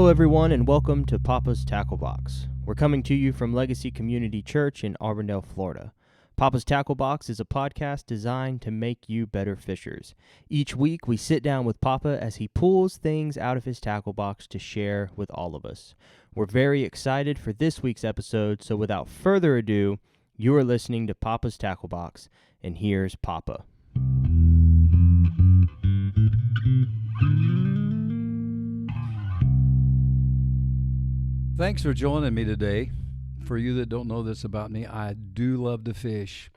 Hello, everyone, and welcome to Papa's Tackle Box. We're coming to you from Legacy Community Church in Auburndale, Florida. Papa's Tackle Box is a podcast designed to make you better fishers. Each week, we sit down with Papa as he pulls things out of his tackle box to share with all of us. We're very excited for this week's episode, so without further ado, you are listening to Papa's Tackle Box, and here's Papa. Thanks for joining me today. For you that don't know this about me, I do love to fish.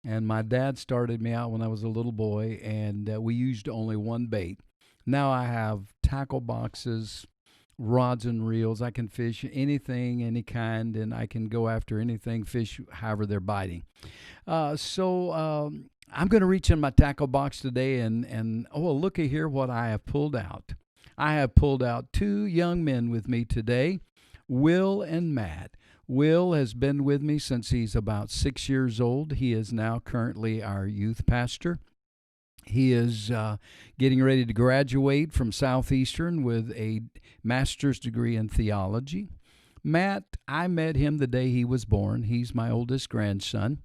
And my dad started me out when I was a little boy, and we used only one bait. Now I have tackle boxes, rods and reels. I can fish anything, any kind, and I can go after anything, fish however they're biting. So I'm going to reach in my tackle box today, and looky here what I have pulled out. I have pulled out two young men with me today, Will and Matt. Will has been with me since he's about 6 years old. He is now currently our youth pastor. He is getting ready to graduate from Southeastern with a master's degree in theology. Matt, I met him the day he was born. He's my oldest grandson.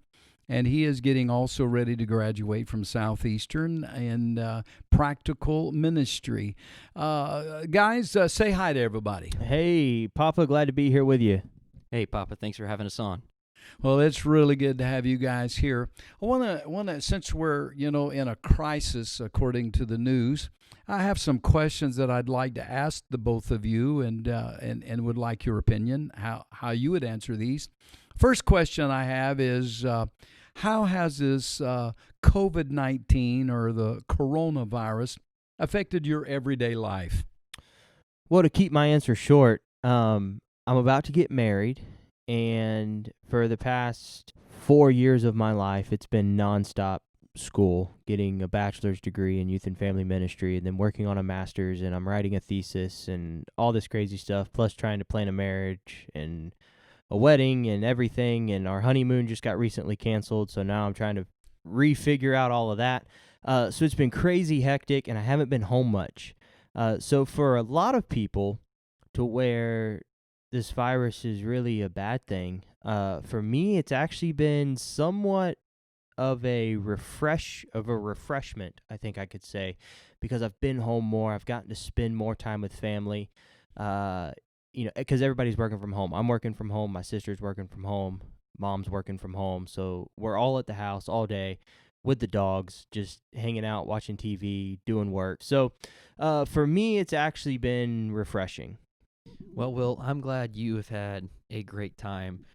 And he is getting also ready to graduate from Southeastern in practical ministry. Guys, say hi to everybody. Hey, Papa, glad to be here with you. Hey, Papa, thanks for having us on. Well, it's really good to have you guys here. I want to, since we're in a crisis according to the news, I have some questions that I'd like to ask the both of you, and would like your opinion how you would answer these. First question I have is, how has this COVID-19 or the coronavirus affected your everyday life? Well, to keep my answer short, I'm about to get married, and for the past 4 years of my life, it's been nonstop school, getting a bachelor's degree in youth and family ministry, and then working on a master's, and I'm writing a thesis and all this crazy stuff, plus trying to plan a marriage and a wedding and everything, and our honeymoon just got recently canceled, so now I'm trying to refigure out all of that. So it's been crazy hectic, and I haven't been home much. So for a lot of people, to where this virus is really a bad thing, for me, it's actually been somewhat of a refreshment, I think I could say, because I've been home more. I've gotten to spend more time with family. Because everybody's working from home. I'm working from home. My sister's working from home. Mom's working from home. So we're all at the house all day with the dogs, just hanging out, watching TV, doing work. So for me, it's actually been refreshing. Well, Will, I'm glad you have had a great time.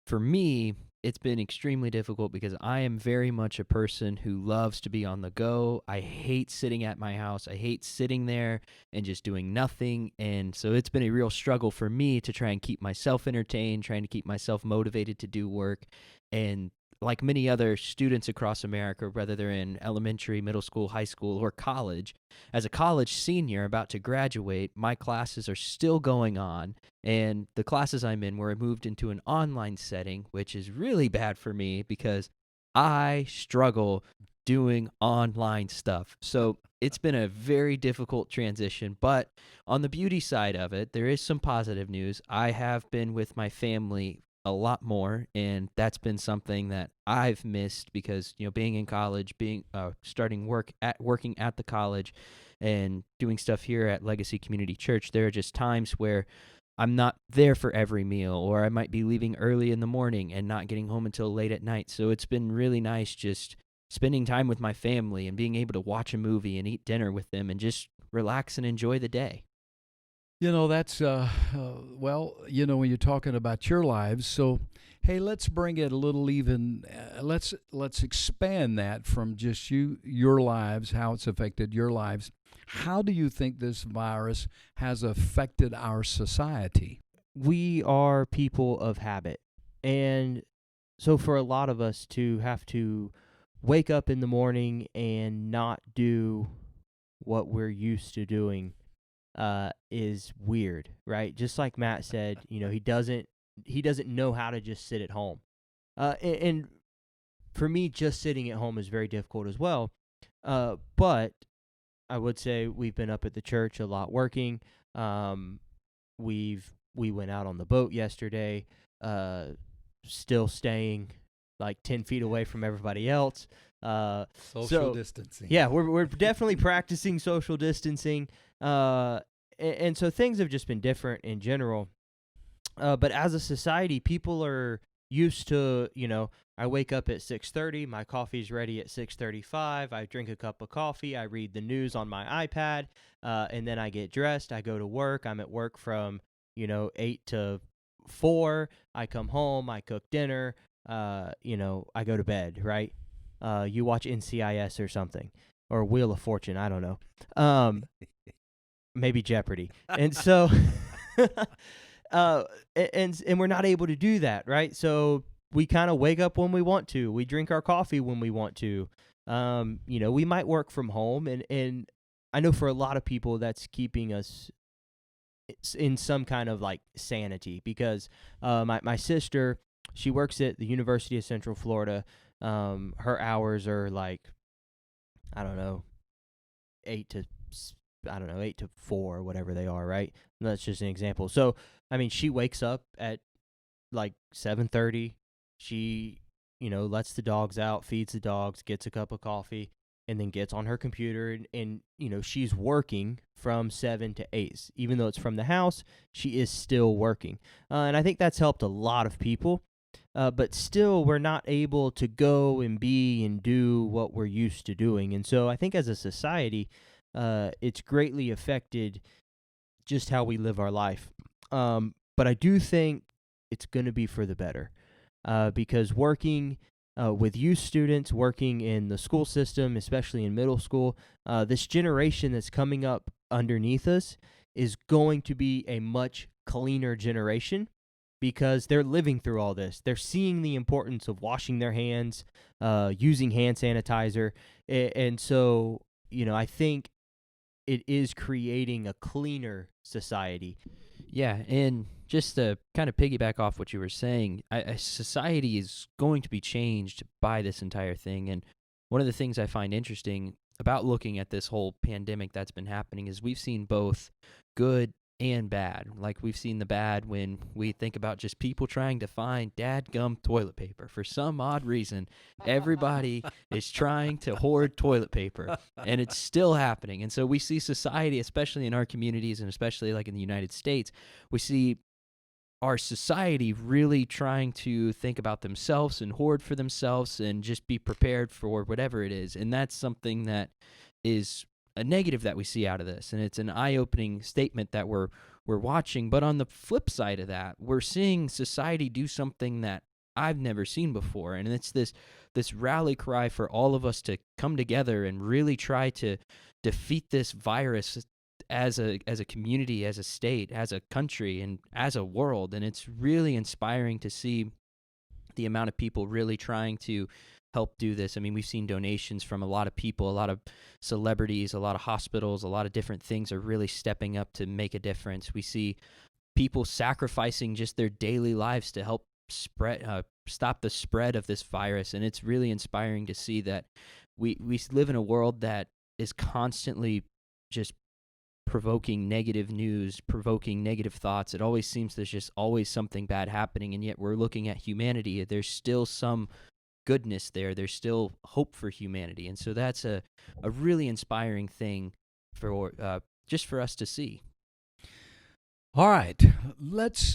For me, it's been extremely difficult because I am very much a person who loves to be on the go. I hate sitting at my house. I hate sitting there and just doing nothing. And so it's been a real struggle for me to try and keep myself entertained, trying to keep myself motivated to do work. And like many other students across America, whether they're in elementary, middle school, high school, or college, as a college senior about to graduate, my classes are still going on. And the classes I'm in were moved into an online setting, which is really bad for me because I struggle doing online stuff. So it's been a very difficult transition. But on the beauty side of it, there is some positive news. I have been with my family a lot more, and that's been something that I've missed because being in college, working at the college, and doing stuff here at Legacy Community Church, there are just times where I'm not there for every meal, or I might be leaving early in the morning and not getting home until late at night. So it's been really nice just spending time with my family and being able to watch a movie and eat dinner with them and just relax and enjoy the day. That's, when you're talking about your lives, so, hey, let's bring it a little even, let's expand that from just your lives, how it's affected your lives. How do you think this virus has affected our society? We are people of habit, and so for a lot of us to have to wake up in the morning and not do what we're used to doing is weird, right? Just like Matt said, he doesn't know how to just sit at home. And for me, just sitting at home is very difficult as well. But I would say we've been up at the church a lot working. we went out on the boat yesterday, still staying like 10 feet away from everybody else. Social distancing. Yeah, we're definitely practicing social distancing. And so things have just been different in general. But as a society, people are used to, I wake up at 6:30, my coffee's ready at 6:35, I drink a cup of coffee, I read the news on my iPad, and then I get dressed, I go to work, I'm at work from, 8 to 4, I come home, I cook dinner, I go to bed, right? You watch NCIS or something, or Wheel of Fortune, I don't know. Maybe Jeopardy. And so and we're not able to do that, right? So we kind of wake up when we want to. We drink our coffee when we want to. We might work from home, and I know for a lot of people that's keeping us in some kind of like sanity, because my sister, she works at the University of Central Florida. Her hours are like, I don't know, 8 to 4 or whatever they are, right? And that's just an example. So, I mean, she wakes up at like 7:30. She, lets the dogs out, feeds the dogs, gets a cup of coffee, and then gets on her computer. And she's working from 7 to 8. Even though it's from the house, she is still working. And I think that's helped a lot of people. But still, we're not able to go and be and do what we're used to doing. And so I think as a society, it's greatly affected just how we live our life. But I do think it's going to be for the better, because working with youth students, working in the school system, especially in middle school, this generation that's coming up underneath us is going to be a much cleaner generation, because they're living through all this. They're seeing the importance of washing their hands, using hand sanitizer. And so, I think it is creating a cleaner society. Yeah, and just to kind of piggyback off what you were saying, society is going to be changed by this entire thing. And one of the things I find interesting about looking at this whole pandemic that's been happening is we've seen both good and bad. Like, we've seen the bad when we think about just people trying to find dadgum toilet paper. For some odd reason, everybody is trying to hoard toilet paper, and it's still happening. And so we see society, especially in our communities and especially like in the United States, we see our society really trying to think about themselves and hoard for themselves and just be prepared for whatever it is. And that's something that is a negative that we see out of this, and it's an eye-opening statement that we're watching. But on the flip side of that, we're seeing society do something that I've never seen before, and it's this rally cry for all of us to come together and really try to defeat this virus as a community, as a state, as a country, and as a world. And it's really inspiring to see the amount of people really trying to help do this. I mean, we've seen donations from a lot of people, a lot of celebrities, a lot of hospitals, a lot of different things are really stepping up to make a difference. We see people sacrificing just their daily lives to help stop the spread of this virus. And it's really inspiring to see that we live in a world that is constantly just provoking negative news, provoking negative thoughts. It always seems there's just always something bad happening, and yet we're looking at humanity. There's still some goodness there. There's still hope for humanity. And so that's a really inspiring thing for just for us to see. All right, let's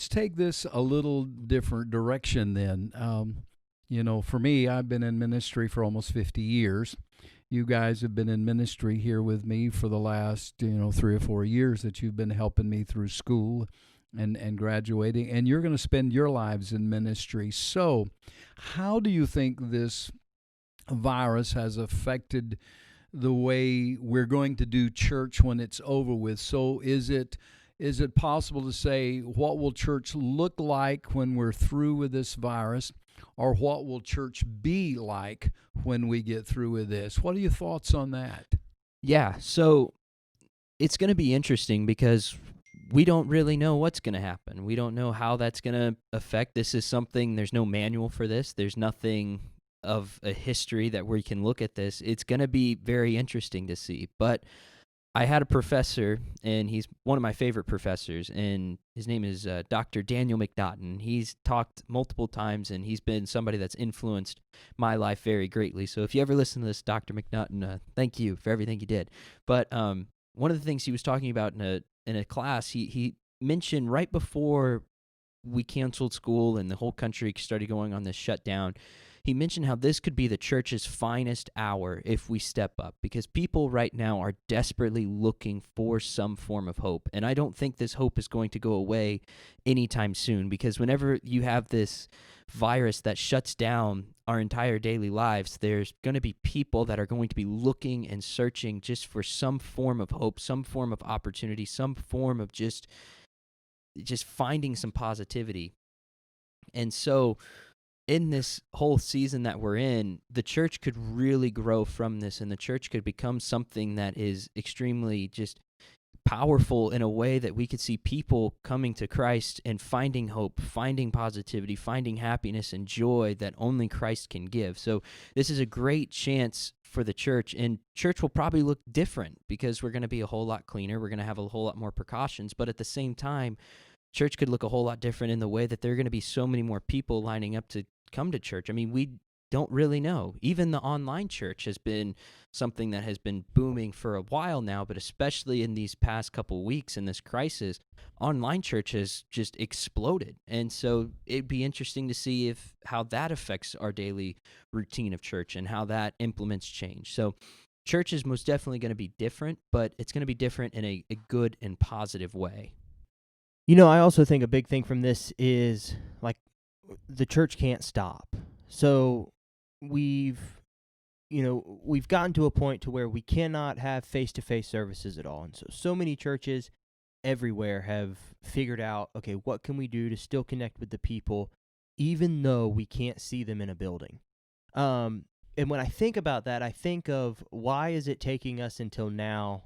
take this a little different direction then. For me, I've been in ministry for almost 50 years. You guys have been in ministry here with me for the last 3 or 4 years that you've been helping me through school and graduating, and you're going to spend your lives in ministry. So how do you think this virus has affected the way we're going to do church when it's over with? So is it possible to say, what will church look like when we're through with this virus, or what will church be like when we get through with this? What are your thoughts on that? Yeah, so it's going to be interesting because we don't really know what's going to happen. We don't know how that's going to affect. This is something, there's no manual for this. There's nothing of a history that we can look at this. It's going to be very interesting to see. But I had a professor, and he's one of my favorite professors, and his name is Dr. Daniel McNaughton. He's talked multiple times, and he's been somebody that's influenced my life very greatly. So if you ever listen to this, Dr. McNaughton, thank you for everything you did. But one of the things he was talking about in a class, he mentioned right before we canceled school and the whole country started going on this shutdown, he mentioned how this could be the church's finest hour if we step up, because people right now are desperately looking for some form of hope. And I don't think this hope is going to go away anytime soon, because whenever you have this virus that shuts down our entire daily lives, there's going to be people that are going to be looking and searching just for some form of hope, some form of opportunity, some form of just finding some positivity. And so in this whole season that we're in, the church could really grow from this, and the church could become something that is extremely just powerful in a way that we could see people coming to Christ and finding hope, finding positivity, finding happiness and joy that only Christ can give. So this is a great chance for the church, and church will probably look different because we're going to be a whole lot cleaner. We're going to have a whole lot more precautions, but at the same time, church could look a whole lot different in the way that there are going to be so many more people lining up to come to church. I mean, we don't really know. Even the online church has been something that has been booming for a while now, but especially in these past couple weeks in this crisis, online church has just exploded. And so it'd be interesting to see how that affects our daily routine of church and how that implements change. So church is most definitely going to be different, but it's going to be different in a good and positive way. I also think a big thing from this is, like, the church can't stop. So we've gotten to a point to where we cannot have face-to-face services at all. And so many churches everywhere have figured out, okay, what can we do to still connect with the people even though we can't see them in a building? And when I think about that, I think of, why is it taking us until now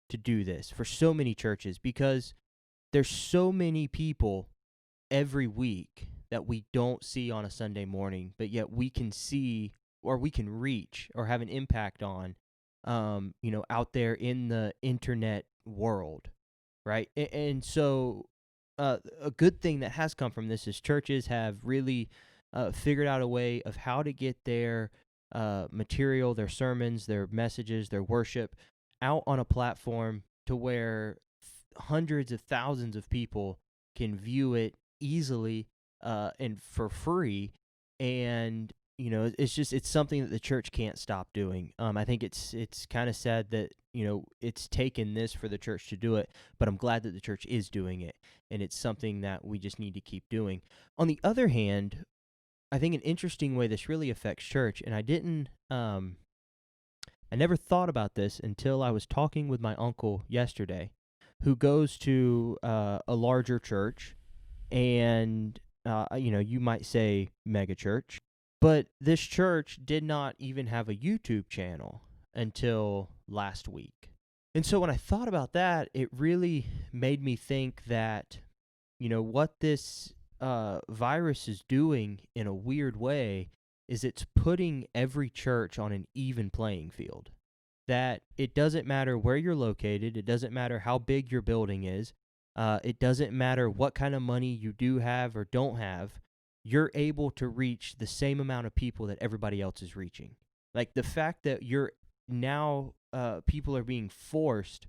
to do this for so many churches? Because there's so many people every week that we don't see on a Sunday morning, but yet we can see, or we can reach, or have an impact on, out there in the internet world, right? And so a good thing that has come from this is churches have really figured out a way of how to get their material, their sermons, their messages, their worship out on a platform to where hundreds of thousands of people can view it easily and for free. And it's something that the church can't stop doing. I think it's kind of sad that it's taken this for the church to do it, but I'm glad that the church is doing it, and it's something that we just need to keep doing. On the other hand, I think an interesting way this really affects church, and I never thought about this until I was talking with my uncle yesterday, who goes to a larger church, and you might say mega church, but this church did not even have a YouTube channel until last week. And so when I thought about that, it really made me think that what this virus is doing in a weird way is it's putting every church on an even playing field. That it doesn't matter where you're located, it doesn't matter how big your building is, it doesn't matter what kind of money you do have or don't have, you're able to reach the same amount of people that everybody else is reaching. Like, the fact that you're now, people are being forced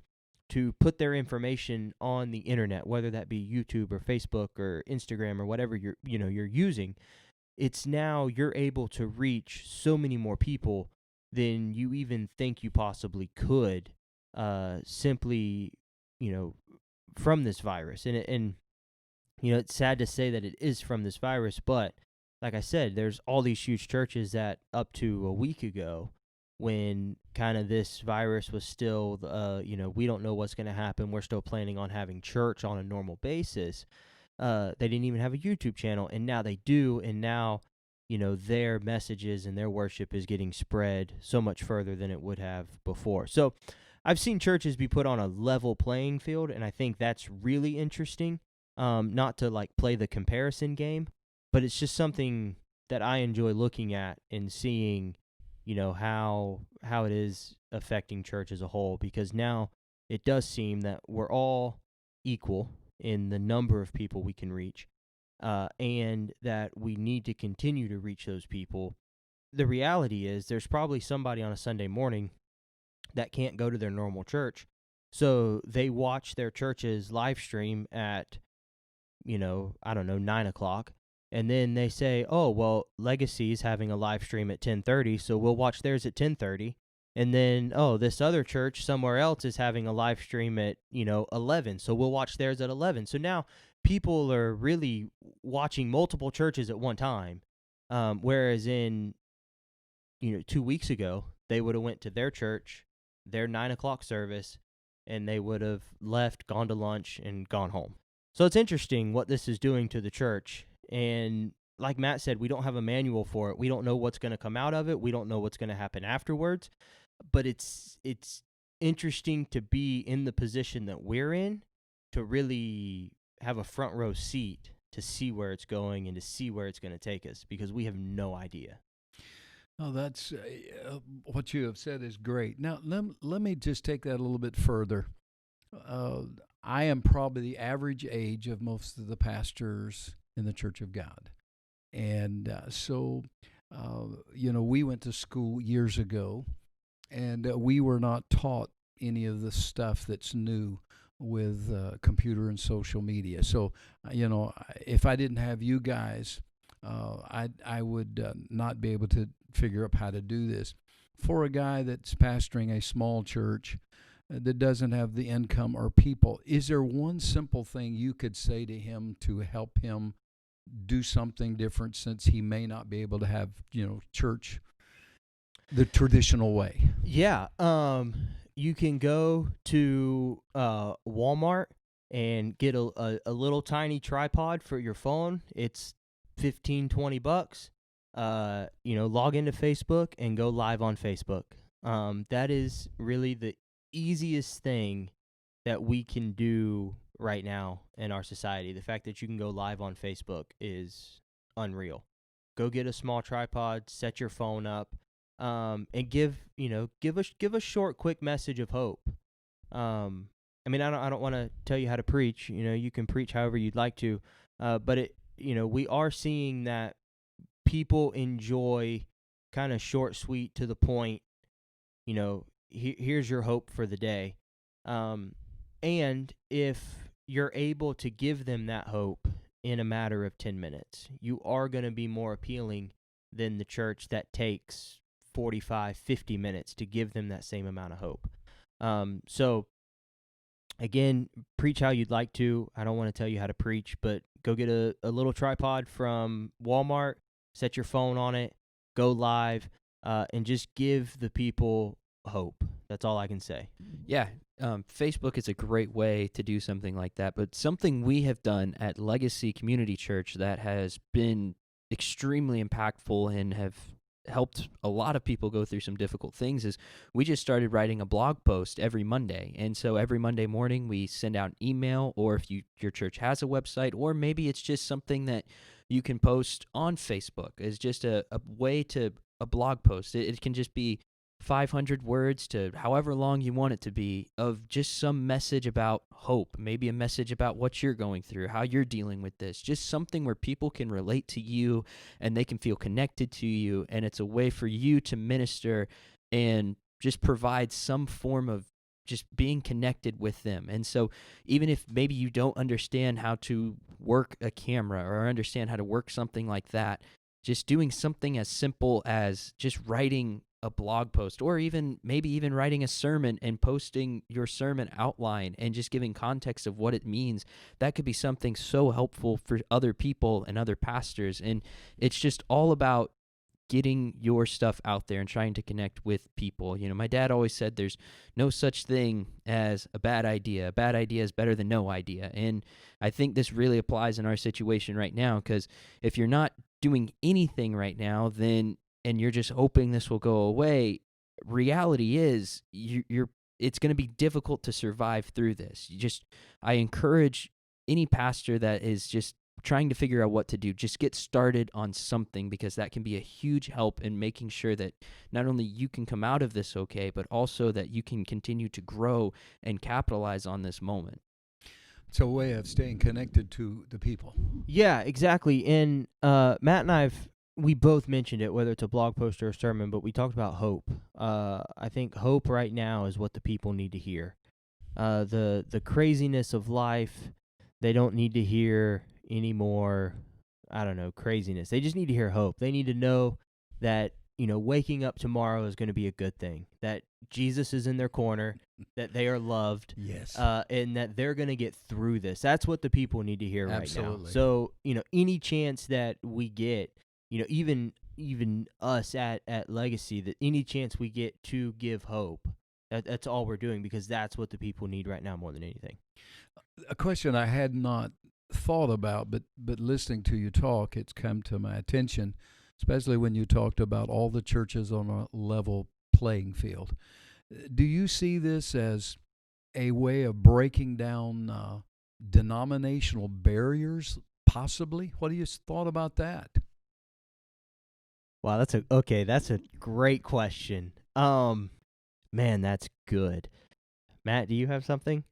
to put their information on the internet, whether that be YouTube or Facebook or Instagram or whatever you're using, it's now you're able to reach so many more people than you even think you possibly could, simply, from this virus. And it's sad to say that it is from this virus, but like I said, there's all these huge churches that up to a week ago, when kind of this virus was still, we don't know what's going to happen, we're still planning on having church on a normal basis, they didn't even have a YouTube channel, and now they do, and now their messages and their worship is getting spread so much further than it would have before. So I've seen churches be put on a level playing field, and I think that's really interesting. Not to like play the comparison game, but it's just something that I enjoy looking at and seeing, how it is affecting church as a whole, because now it does seem that we're all equal in the number of people we can reach, and that we need to continue to reach those people. The reality is there's probably somebody on a Sunday morning that can't go to their normal church, so they watch their church's live stream at, I don't know, 9 o'clock. And then they say, oh, well, Legacy's having a live stream at 10:30, so we'll watch theirs at 10:30. And then, oh, this other church somewhere else is having a live stream at, 11, so we'll watch theirs at 11. So now people are really watching multiple churches at one time. Whereas in, 2 weeks ago, they would have went to their church, their 9 o'clock service, and they would have left, gone to lunch, and gone home. So it's interesting what this is doing to the church. And like Matt said, we don't have a manual for it. We don't know what's going to come out of it. We don't know what's going to happen afterwards. But it's interesting to be in the position that we're in, to really have a front row seat to see where it's going and to see where it's going to take us, because we have no idea. Oh, that's what you have said is great. Now, let me just take that a little bit further. I am probably the average age of most of the pastors in the Church of God. And so, we went to school years ago, and we were not taught any of the stuff that's new with computer and social media. So, if I didn't have you guys, I would not be able to figure out how to do this. For a guy that's pastoring a small church that doesn't have the income or people, is there one simple thing you could say to him to help him do something different, since he may not be able to have, church the traditional way? Yeah. You can go to Walmart and get a little tiny tripod for your phone. It's $15-20. Log into Facebook and go live on Facebook. That is really the easiest thing that we can do right now in our society. The fact that you can go live on Facebook is unreal. Go get a small tripod, set your phone up, and give a short, quick message of hope. I don't want to tell you how to preach. You can preach however you'd like to, but we are seeing that people enjoy kind of short, sweet, to the point. Here's your hope for the day. And if you're able to give them that hope in a matter of 10 minutes, you are going to be more appealing than the church that takes 45, 50 minutes to give them that same amount of hope. So, again, preach how you'd like to. I don't want to tell you how to preach, but go get a little tripod from Walmart, set your phone on it, go live, and just give the people hope. That's all I can say. Yeah, Facebook is a great way to do something like that, but something we have done at Legacy Community Church that has been extremely impactful and have helped a lot of people go through some difficult things is we just started writing a blog post every Monday. And so every Monday morning we send out an email, or if your church has a website, or maybe it's just something that you can post on Facebook. It's just a way to a blog post. It can just be 500 words to however long you want it to be, of just some message about hope, maybe a message about what you're going through, how you're dealing with this, just something where people can relate to you and they can feel connected to you, and it's a way for you to minister and just provide some form of just being connected with them. And so even if maybe you don't understand how to work a camera or understand how to work something like that, just doing something as simple as just writing a blog post, or maybe even writing a sermon and posting your sermon outline and just giving context of what it means, that could be something so helpful for other people and other pastors. And it's just all about getting your stuff out there and trying to connect with people. My dad always said there's no such thing as a bad idea. A bad idea is better than no idea. And I think this really applies in our situation right now, because if you're not doing anything right now, and you're just hoping this will go away, reality is it's going to be difficult to survive through this. I encourage any pastor that is just trying to figure out what to do, just get started on something, because that can be a huge help in making sure that not only you can come out of this okay, but also that you can continue to grow and capitalize on this moment. It's a way of staying connected to the people. Yeah, exactly. And Matt and we both mentioned it, whether it's a blog post or a sermon, but we talked about hope. I think hope right now is what the people need to hear. The craziness of life, they don't need to hear any more, I don't know, craziness. They just need to hear hope. They need to know that, waking up tomorrow is going to be a good thing, that Jesus is in their corner, that they are loved, Yes. and that they're going to get through this. That's what the people need to hear Absolutely. right now. So, any chance that we get, even us at Legacy, that any chance we get to give hope, that's all we're doing, because that's what the people need right now more than anything. A question I had not thought about, but listening to you talk, it's come to my attention, especially when you talked about all the churches on a level playing field. Do you see this as a way of breaking down denominational barriers, possibly? What do you thought about that? Wow, that's a great question. Man, that's good. Matt, do you have something?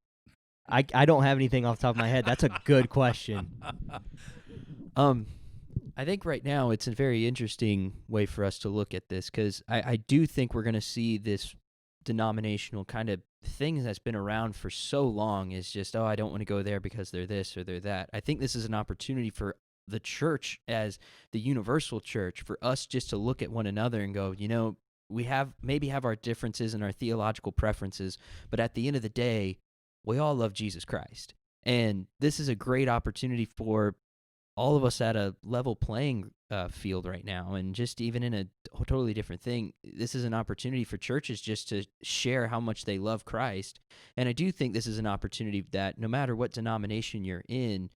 I don't have anything off the top of my head. That's a good question. I think right now it's a very interesting way for us to look at this, because I do think we're going to see this denominational kind of thing that's been around for so long is just, I don't want to go there because they're this or they're that. I think this is an opportunity for the church as the universal church, for us just to look at one another and go, we maybe have our differences and our theological preferences, but at the end of the day, we all love Jesus Christ. And this is a great opportunity for all of us at a level playing field right now, and just even in a totally different thing. This is an opportunity for churches just to share how much they love Christ. And I do think this is an opportunity that no matter what denomination you're in,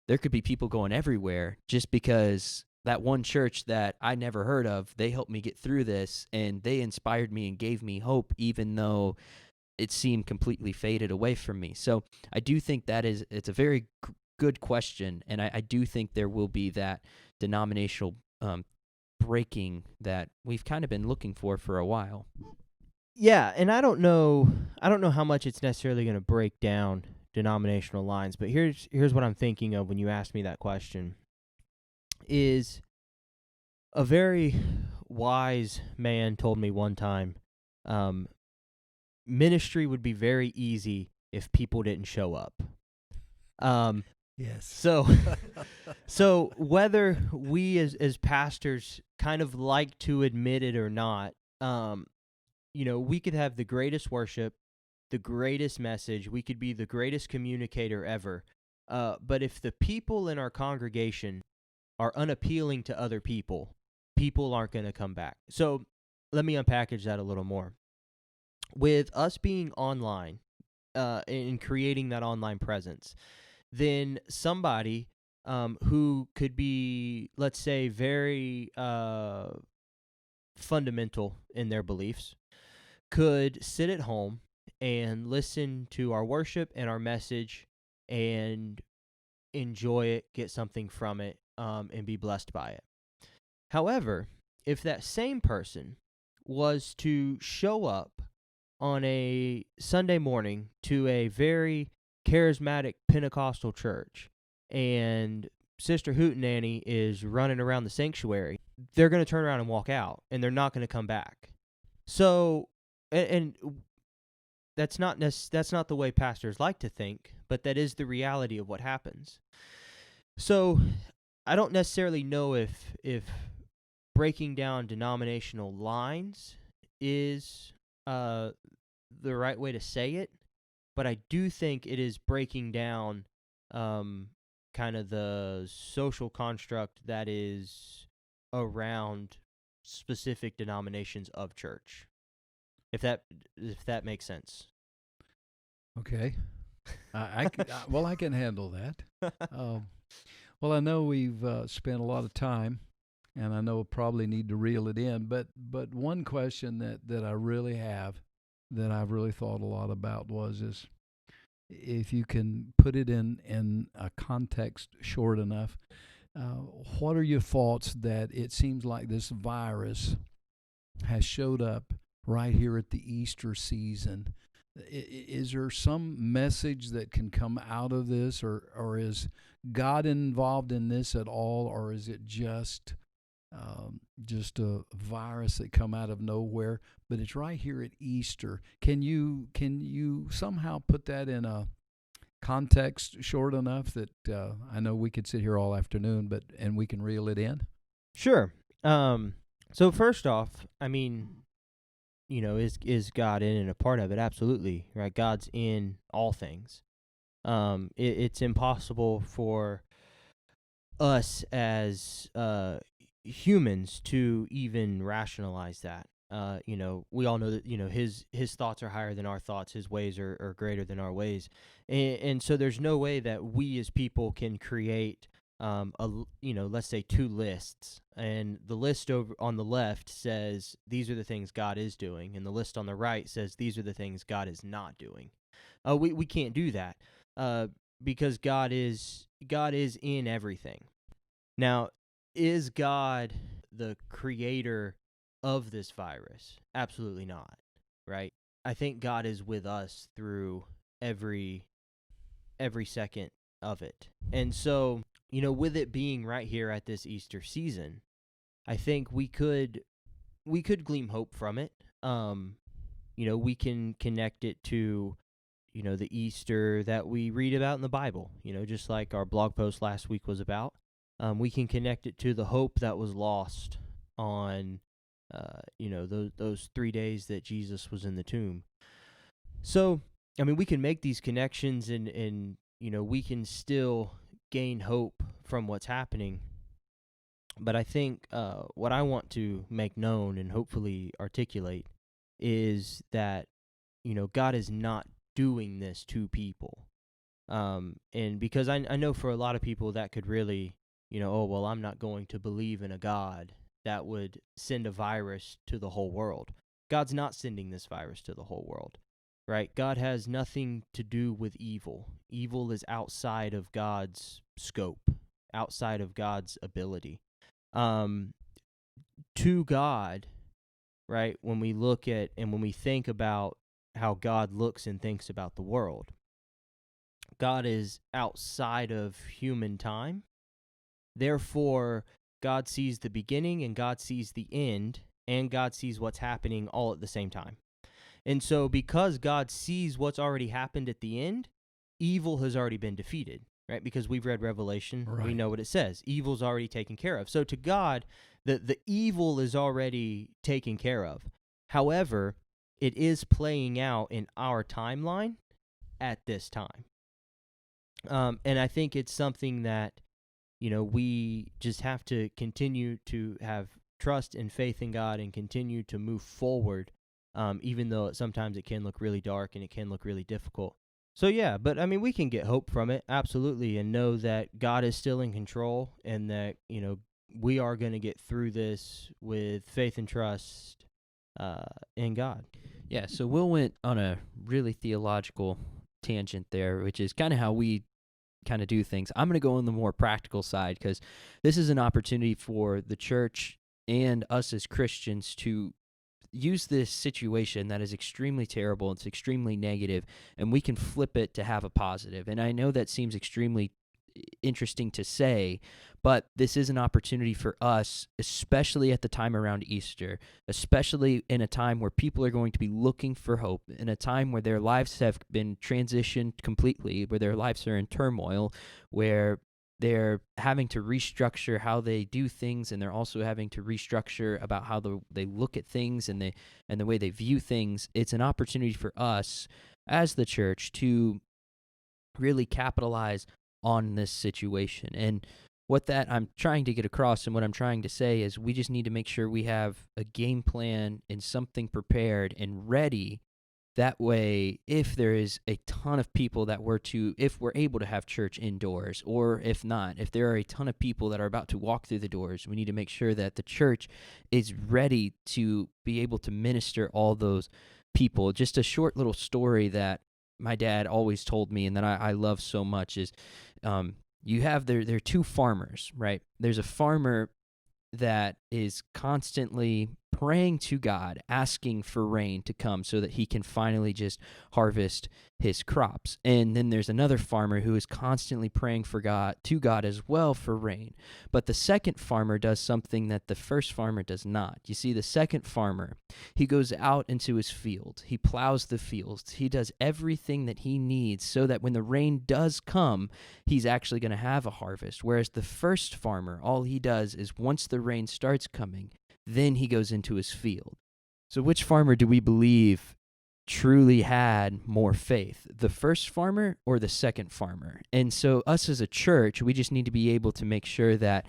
there could be people going everywhere, just because that one church that I never heard of, they helped me get through this, and they inspired me and gave me hope, even though it seemed completely faded away from me. So I do think it's a very good question, and I do think there will be that denominational breaking that we've kind of been looking for a while. Yeah, and I don't know how much it's necessarily going to break down denominational lines, but here's what I'm thinking of when you asked me that question. Is a very wise man told me one time, ministry would be very easy if people didn't show up. Yes. So whether we as pastors kind of like to admit it or not, we could have the greatest worship, the greatest message, we could be the greatest communicator ever. But if the people in our congregation are unappealing to other people, people aren't going to come back. So let me unpackage that a little more. With us being online and creating that online presence, then somebody who could be, let's say, very fundamental in their beliefs could sit at home and listen to our worship and our message and enjoy it, get something from it, and be blessed by it. However, if that same person was to show up on a Sunday morning to a very charismatic Pentecostal church, and Sister Hootenanny is running around the sanctuary, they're going to turn around and walk out, and they're not going to come back. So, and that's not the way pastors like to think, but that is the reality of what happens. So, I don't necessarily know if breaking down denominational lines is the right way to say it, but I do think it is breaking down kind of the social construct that is around specific denominations of church. If that makes sense. Okay. I can handle that. Well, I know we've spent a lot of time, and I know we'll probably need to reel it in, but one question that I really have, that I've really thought a lot about, is if you can put it in a context short enough, what are your thoughts that it seems like this virus has showed up right here at the Easter season? Is there some message that can come out of this, or is God involved in this at all, or is it just a virus that come out of nowhere? But it's right here at Easter. Can you somehow put that in a context short enough that I know we could sit here all afternoon, and we can reel it in? Sure. So first off, I mean, is God in and a part of it? Absolutely, right? God's in all things. It's impossible for us as humans to even rationalize that. We all know that his thoughts are higher than our thoughts. His ways are greater than our ways, and so there's no way that we as people can create let's say two lists, and the list over on the left says these are the things God is doing, and the list on the right says these are the things God is not doing. We can't do that because God is in everything. Now, is God the creator of this virus? Absolutely not, right? I think God is with us through every second of it. And so, with it being right here at this Easter season, I think we could glean hope from it. We can connect it to the Easter that we read about in the Bible, just like our blog post last week was about. We can connect it to the hope that was lost on, those 3 days that Jesus was in the tomb. So, I mean, we can make these connections and we can still gain hope from what's happening. But I think what I want to make known and hopefully articulate is that, God is not doing this to people. And because I know for a lot of people that could really, oh, well, I'm not going to believe in a God that would send a virus to the whole world. God's not sending this virus to the whole world, right? God has nothing to do with evil. Evil is outside of God's scope, outside of God's ability. To God, right, when we look at and when we think about how God looks and thinks about the world, God is outside of human time. Therefore, God sees the beginning and God sees the end, and God sees what's happening all at the same time. And so because God sees what's already happened at the end, evil has already been defeated, right? Because we've read Revelation, Right. We know what it says. Evil's already taken care of. So to God, the evil is already taken care of. However, it is playing out in our timeline at this time. And I think it's something that, we just have to continue to have trust and faith in God and continue to move forward, even though sometimes it can look really dark and it can look really difficult. So, yeah, but I mean, we can get hope from it, absolutely, and know that God is still in control and that, we are going to get through this with faith and trust in God. Yeah, so Will went on a really theological tangent there, which is kind of how we kind of do things. I'm going to go on the more practical side because this is an opportunity for the church and us as Christians to use this situation that is extremely terrible, it's extremely negative, and we can flip it to have a positive. And I know that seems extremely interesting to say, but this is an opportunity for us, especially at the time around Easter, especially in a time where people are going to be looking for hope, in a time where their lives have been transitioned completely, where their lives are in turmoil, where they're having to restructure how they do things, and they're also having to restructure about how they look at things and the way they view things. It's an opportunity for us as the church to really capitalize on this situation. And what that I'm trying to get across and what I'm trying to say is we just need to make sure we have a game plan and something prepared and ready. That way, if there is a ton of people if we're able to have church indoors, or if not, if there are a ton of people that are about to walk through the doors, we need to make sure that the church is ready to be able to minister all those people. Just a short little story that my dad always told me and that I love so much is you have there are two farmers, right? There's a farmer that is constantly praying to God, asking for rain to come so that he can finally just harvest his crops. And then there's another farmer who is constantly praying for God, to God as well, for rain. But the second farmer does something that the first farmer does not. You see, the second farmer, he goes out into his field. He plows the fields. He does everything that he needs so that when the rain does come, he's actually going to have a harvest. Whereas the first farmer, all he does is once the rain starts coming, then he goes into his field. So which farmer do we believe truly had more faith, the first farmer or the second farmer? And so us as a church, we just need to be able to make sure that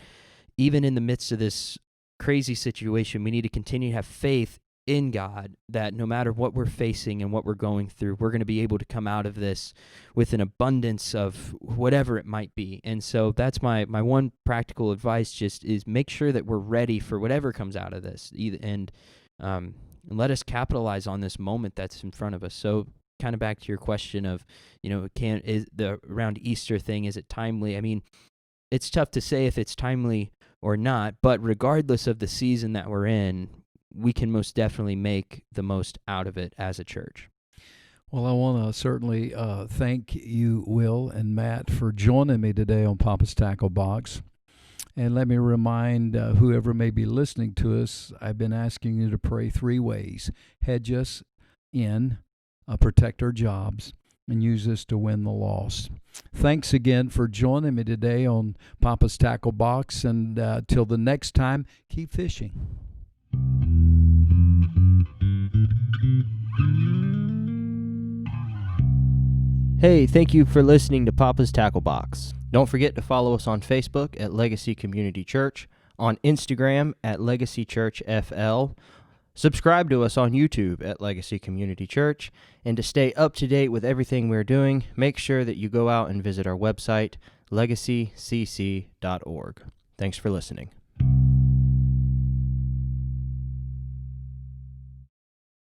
even in the midst of this crazy situation, we need to continue to have faith in God, that no matter what we're facing and what we're going through, we're going to be able to come out of this with an abundance of whatever it might be. And so that's my one practical advice, just is make sure that we're ready for whatever comes out of this, and let us capitalize on this moment that's in front of us. So kind of back to your question of, is the around Easter thing, is it timely? I mean, it's tough to say if it's timely or not, but regardless of the season that we're in, we can most definitely make the most out of it as a church. Well, I want to certainly thank you, Will and Matt, for joining me today on Papa's Tackle Box. And let me remind whoever may be listening to us, I've been asking you to pray 3 ways. Hedge us in, protect our jobs, and use us to win the lost. Thanks again for joining me today on Papa's Tackle Box. And till the next time, keep fishing. Hey, thank you for listening to Papa's Tackle Box. Don't forget to follow us on Facebook at Legacy Community Church, on Instagram at Legacy Church FL. Subscribe to us on YouTube at Legacy Community Church. And to stay up to date with everything we're doing, make sure that you go out and visit our website, legacycc.org. Thanks for listening.